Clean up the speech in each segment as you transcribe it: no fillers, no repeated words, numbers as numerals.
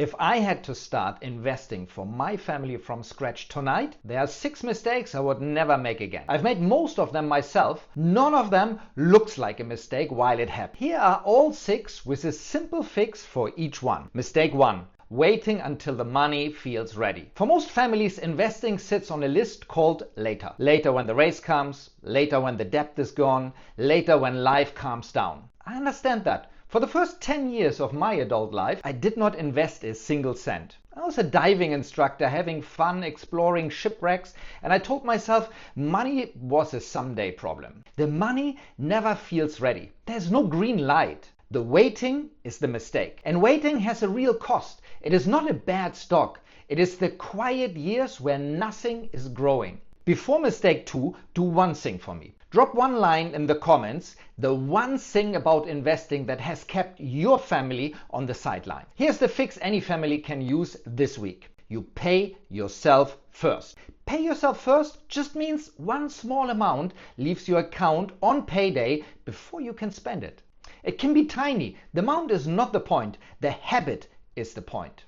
If I had to start investing for my family from scratch tonight, there are 6 mistakes I would never make again. I've made most of them myself. None of them looks like a mistake while it happened. Here are all 6 with a simple fix for each one. Mistake 1. Waiting until the money feels ready. For most families, investing sits on a list called later. Later when the raise comes, later when the debt is gone, later when life calms down. I understand that. For the first 10 years of my adult life, I did not invest a single cent. I was a diving instructor having fun exploring shipwrecks, and I told myself money was a someday problem. The money never feels ready. There's no green light. The waiting is the mistake. And waiting has a real cost. It is not a bad stock. It is the quiet years where nothing is growing. Before mistake 2, do one thing for me. Drop one line in the comments, the one thing about investing that has kept your family on the sideline. Here's the fix any family can use this week. You pay yourself first. Pay yourself first just means one small amount leaves your account on payday before you can spend it. It can be tiny. The amount is not the point. The habit is the point.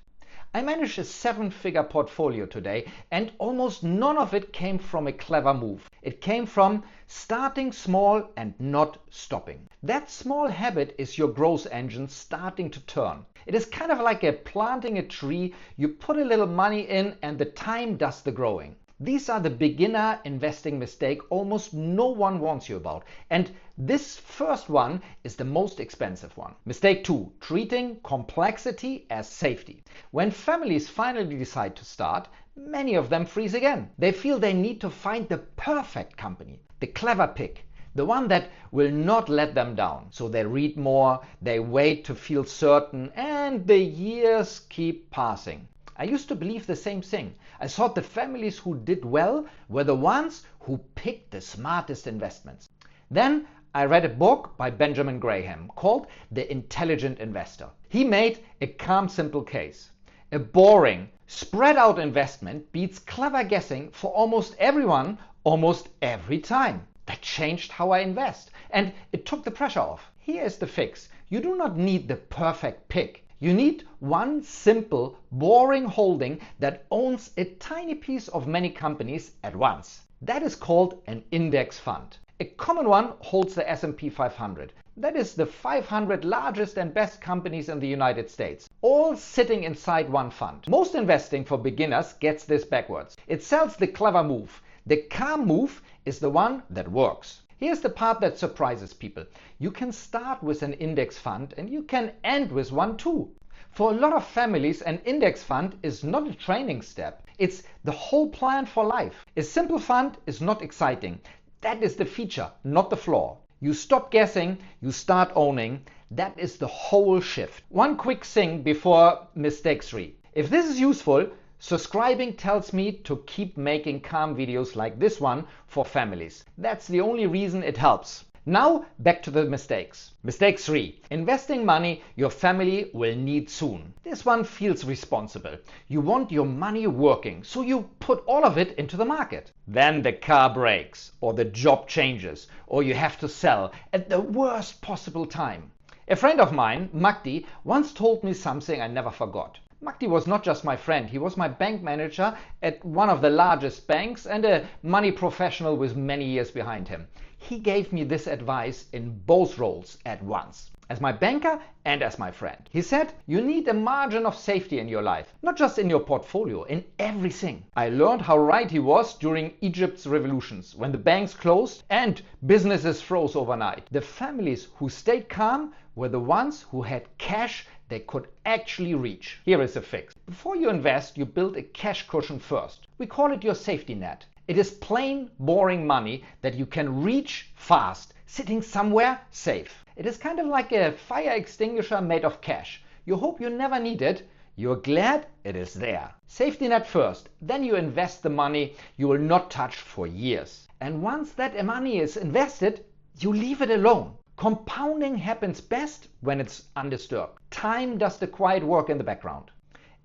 I managed a 7-figure portfolio today, and almost none of it came from a clever move. It came from starting small and not stopping. That small habit is your growth engine starting to turn. It is kind of like planting a tree. You put a little money in and the time does the growing. These are the beginner investing mistake almost no one warns you about. And this first one is the most expensive one. Mistake 2, treating complexity as safety. When families finally decide to start, many of them freeze again. They feel they need to find the perfect company, the clever pick, the one that will not let them down. So they read more, they wait to feel certain, and the years keep passing. I used to believe the same thing. I thought the families who did well were the ones who picked the smartest investments. Then I read a book by Benjamin Graham called The Intelligent Investor. He made a calm, simple case. A boring, spread out investment beats clever guessing for almost everyone, almost every time. That changed how I invest, and it took the pressure off. Here is the fix. You do not need the perfect pick. You need one simple, boring holding that owns a tiny piece of many companies at once. That is called an index fund. A common one holds the S&P 500. That is the 500 largest and best companies in the United States, all sitting inside one fund. Most investing for beginners gets this backwards. It sells the clever move. The calm move is the one that works. Here's the part that surprises people. You can start with an index fund and you can end with one too. For a lot of families, an index fund is not a training step. It's the whole plan for life. A simple fund is not exciting. That is the feature, not the flaw. You stop guessing, you start owning. That is the whole shift. One quick thing before mistake 3. If this is useful, subscribing tells me to keep making calm videos like this one for families. That's the only reason it helps. Now back to the mistakes. Mistake 3. Investing money your family will need soon. This one feels responsible. You want your money working, so you put all of it into the market. Then the car breaks, or the job changes, or you have to sell at the worst possible time. A friend of mine, Magdi, once told me something I never forgot. Magdi was not just my friend, he was my bank manager at one of the largest banks and a money professional with many years behind him. He gave me this advice in both roles at once, as my banker and as my friend. He said, you need a margin of safety in your life, not just in your portfolio, in everything. I learned how right he was during Egypt's revolutions, when the banks closed and businesses froze overnight. The families who stayed calm were the ones who had cash they could actually reach. Here is a fix. Before you invest, you build a cash cushion first. We call it your safety net. It is plain, boring money that you can reach fast, sitting somewhere safe. It is kind of like a fire extinguisher made of cash. You hope you never need it. You're glad it is there. Safety net first, then you invest the money you will not touch for years. And once that money is invested, you leave it alone. Compounding happens best when it's undisturbed. Time does the quiet work in the background.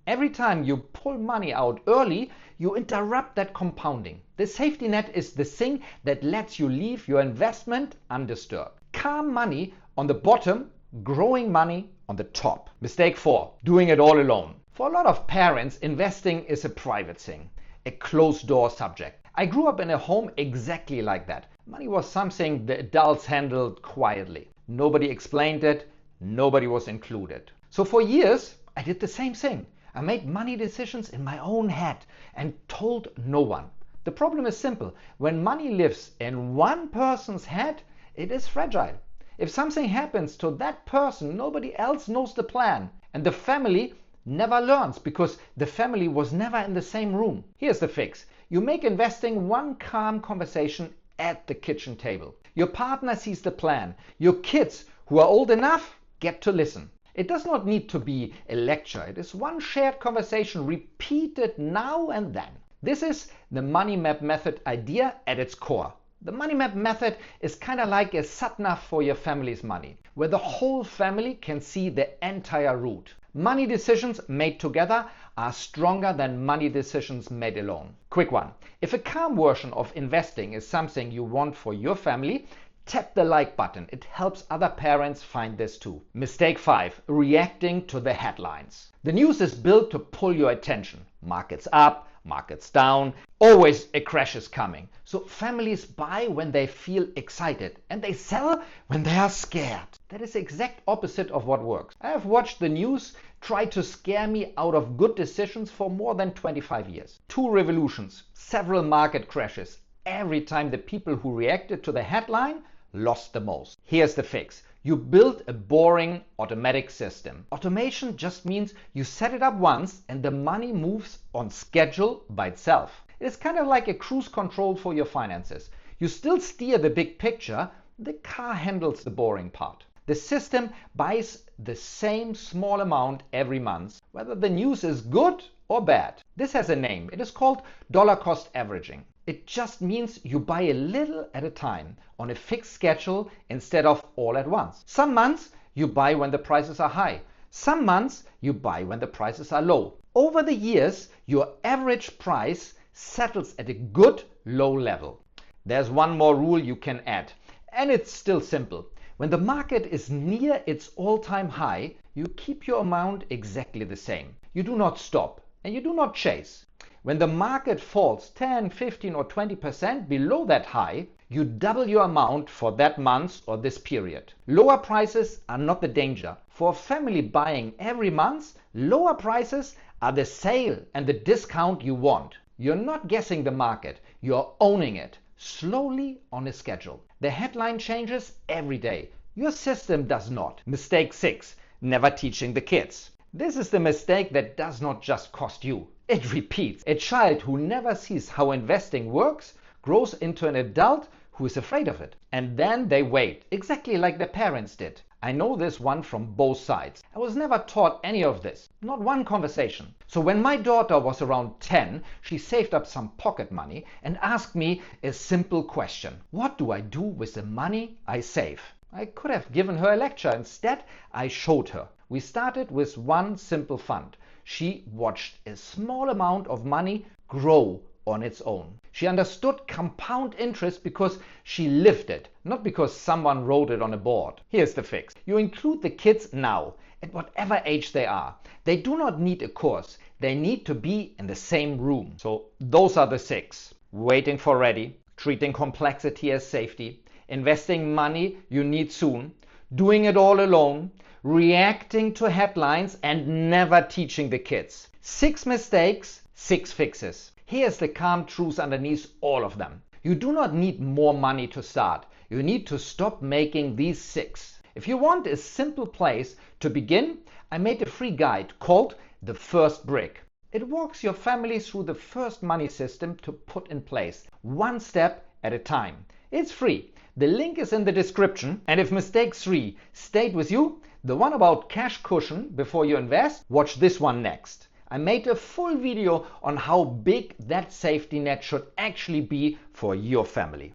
Every time you pull money out early, you interrupt that compounding. The safety net is the thing that lets you leave your investment undisturbed. Calm money on the bottom, growing money on the top. Mistake 4, doing it all alone. For a lot of parents, investing is a private thing, a closed-door subject. I grew up in a home exactly like that. Money was something the adults handled quietly. Nobody explained it, nobody was included. So for years, I did the same thing. I made money decisions in my own head and told no one. The problem is simple. When money lives in one person's head, it is fragile. If something happens to that person, nobody else knows the plan. And the family never learns because the family was never in the same room. Here's the fix. You make investing one calm conversation at the kitchen table. Your partner sees the plan. Your kids, who are old enough, get to listen. It does not need to be a lecture. It is one shared conversation repeated now and then. This is the money map method idea at its core. The money map method is kind of like a sat-nav for your family's money, where the whole family can see the entire route. Money decisions made together are stronger than money decisions made alone. Quick one. If a calm version of investing is something you want for your family, tap the like button. It helps other parents find this too. Mistake 5. Reacting to the headlines. The news is built to pull your attention. Markets up, markets down, always a crash is coming. So families buy when they feel excited and they sell when they are scared. That is the exact opposite of what works. I have watched the news try to scare me out of good decisions for more than 25 years. 2 revolutions, several market crashes. Every time the people who reacted to the headline lost the most. Here's the fix. You build a boring automatic system. Automation just means you set it up once and the money moves on schedule by itself. It is kind of like a cruise control for your finances. You still steer the big picture, the car handles the boring part. The system buys the same small amount every month, whether the news is good or bad. This has a name. It is called dollar cost averaging. It just means you buy a little at a time on a fixed schedule instead of all at once. Some months you buy when the prices are high. Some months you buy when the prices are low. Over the years, your average price settles at a good low level. There's one more rule you can add, and it's still simple. When the market is near its all-time high, you keep your amount exactly the same. You do not stop and you do not chase. When the market falls 10, 15 or 20% below that high, you double your amount for that month or this period. Lower prices are not the danger. For a family buying every month, lower prices are the sale and the discount you want. You're not guessing the market, you're owning it, slowly on a schedule. The headline changes every day. Your system does not. Mistake 6, never teaching the kids. This is the mistake that does not just cost you. It repeats. A child who never sees how investing works grows into an adult who is afraid of it. And then they wait, exactly like their parents did. I know this one from both sides. I was never taught any of this, not one conversation. So when my daughter was around 10, she saved up some pocket money and asked me a simple question. What do I do with the money I save? I could have given her a lecture. Instead, I showed her. We started with one simple fund. She watched a small amount of money grow on its own. She understood compound interest because she lived it, not because someone wrote it on a board. Here's the fix. You include the kids now, at whatever age they are. They do not need a course. They need to be in the same room. So those are the 6. Waiting for ready, treating complexity as safety, investing money you need soon, doing it all alone, reacting to headlines, and never teaching the kids. 6 mistakes, 6 fixes. Here's the calm truth underneath all of them. You do not need more money to start. You need to stop making these 6. If you want a simple place to begin, I made a free guide called The First Brick. It walks your family through the first money system to put in place, one step at a time. It's free. The link is in the description. And if mistake 3 stayed with you, the one about cash cushion before you invest, watch this one next. I made a full video on how big that safety net should actually be for your family.